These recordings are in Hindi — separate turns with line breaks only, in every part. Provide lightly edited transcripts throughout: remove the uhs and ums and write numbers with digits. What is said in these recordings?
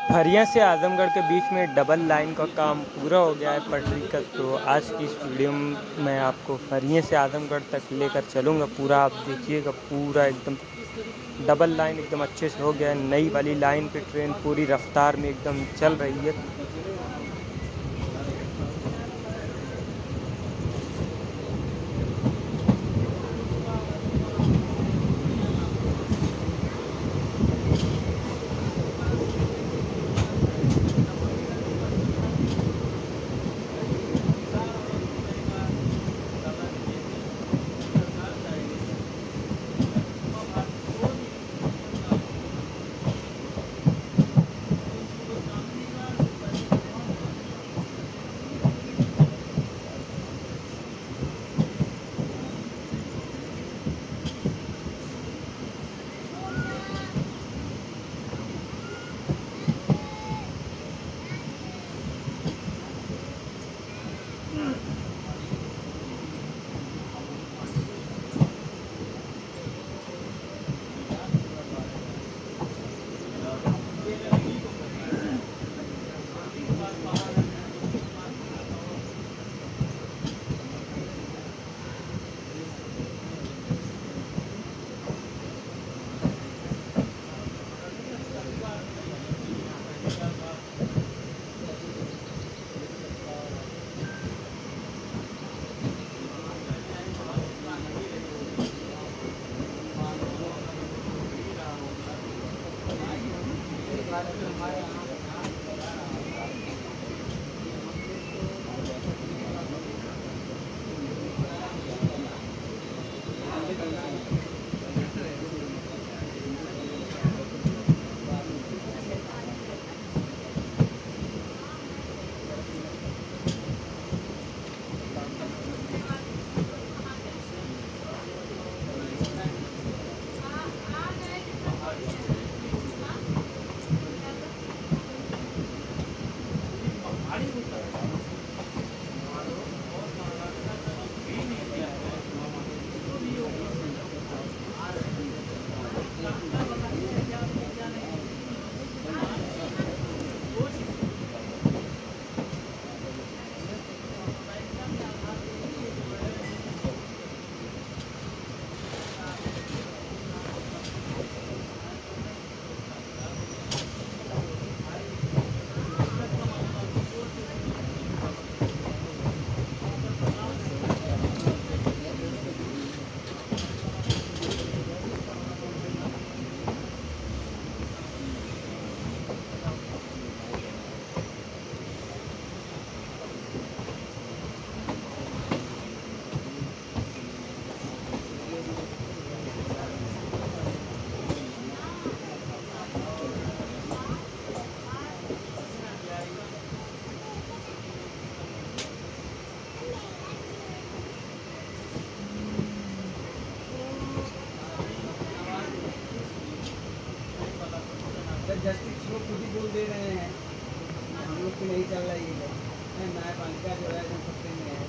फरिया से आजमगढ़ के बीच में डबल लाइन का काम पूरा हो गया है पटरी का। तो आज की इस वीडियो में मैं आपको फरिया से आजमगढ़ तक लेकर चलूँगा। पूरा आप देखिएगा, पूरा एकदम डबल लाइन एकदम अच्छे से हो गया है। नई वाली लाइन पे ट्रेन पूरी रफ्तार में एकदम चल रही है।
जस्टिस लोग खुद ही बोल दे रहे हैं, हम लोग की नहीं चल रही है। न्यायपालिका जो है सत्ते में है,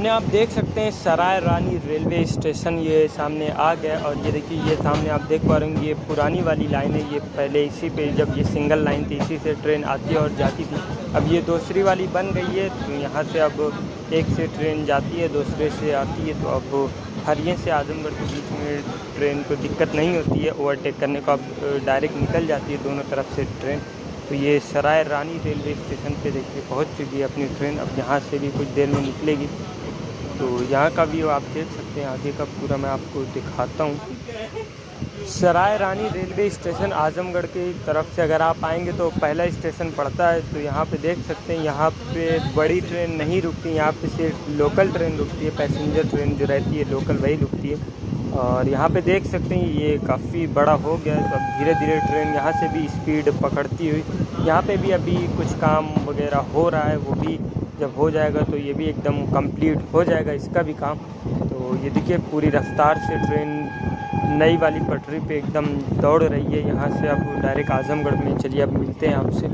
सामने आप देख सकते हैं सराय रानी रेलवे स्टेशन ये सामने आ गया। और ये देखिए ये सामने आप देख पा रहे हैं ये पुरानी वाली लाइन है। ये पहले इसी पे जब ये सिंगल लाइन थी इसी से ट्रेन आती और जाती थी। अब ये दूसरी वाली बन गई है तो यहाँ से अब एक से ट्रेन जाती है दूसरे से आती है। तो अब फरिया से आजमगढ़ के बीच में ट्रेन को दिक्कत नहीं होती है ओवरटेक करने को। अब डायरेक्ट निकल जाती है दोनों तरफ से ट्रेन। तो ये सराय रानी रेलवे स्टेशन पे देखिए पहुंच चुकी है अपनी ट्रेन। अब यहाँ से भी कुछ देर में निकलेगी। तो यहाँ का व्यू आप देख सकते हैं, आगे का पूरा मैं आपको दिखाता हूँ। सराय रानी रेलवे स्टेशन आजमगढ़ की तरफ से अगर आप आएंगे तो पहला स्टेशन पड़ता है। तो यहाँ पे देख सकते हैं यहाँ पे बड़ी ट्रेन नहीं रुकती, यहाँ पे सिर्फ लोकल ट्रेन रुकती है। पैसेंजर ट्रेन जो रहती है लोकल वही रुकती है। और यहाँ पे देख सकते हैं ये काफ़ी बड़ा हो गया है। तो अब धीरे धीरे ट्रेन यहाँ से भी स्पीड पकड़ती हुई, यहाँ पे भी अभी कुछ काम वगैरह हो रहा है, वो भी जब हो जाएगा तो ये भी एकदम कंप्लीट हो जाएगा इसका भी काम। तो ये देखिए पूरी रफ्तार से ट्रेन नई वाली पटरी पे एकदम दौड़ रही है। यहाँ से अब डायरेक्ट आजमगढ़ में चलिए अब मिलते हैं आपसे।